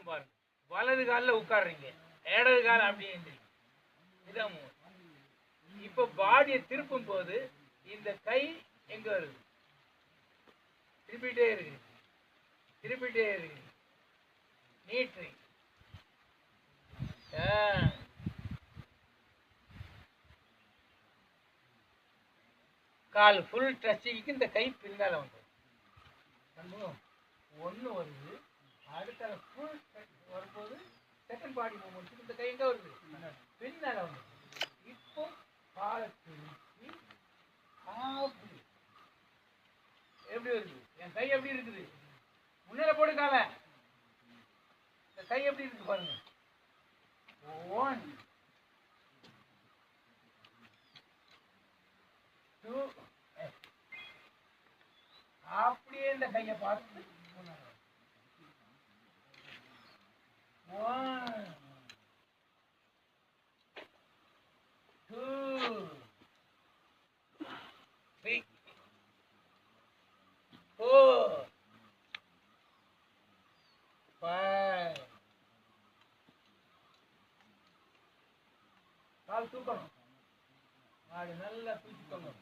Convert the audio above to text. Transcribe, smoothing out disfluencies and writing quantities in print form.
பாருங்க. வலது காலில் உட்காடுறீங்க, இடது கால் அப்படியே எந்திரிங்க. இதான் மூவ். இப்போ பாடியை திருப்பும் போது இந்த கை எங்க வருது? திருப்பிட்டே இருக்கு, திருப்பிட்டே இருக்கு. நீட்டு கால் ஃபுல் டச்சிங்க்கு இந்த கை பின்னால வந்துடும். ஒன்று வருது, அடுத்த ஃபுல் வரும்போது செகண்ட் பாடி மூவ்மெண்ட் இந்த கை எங்கே வருது? பின்னால வந்து. இப்போ காலை திருப்பி அப்படி எப்படி வருது? என் கை எப்படி இருக்குது? முன்னால போடு காலை. இந்த கை எப்படி இருக்கு பாருங்க. 1 2 அப்படியே இந்த கையை பார்த்து 1 2 3 4 5. கால் தூக்கணும், மாடு நல்லா தூக்கிக்கணும்.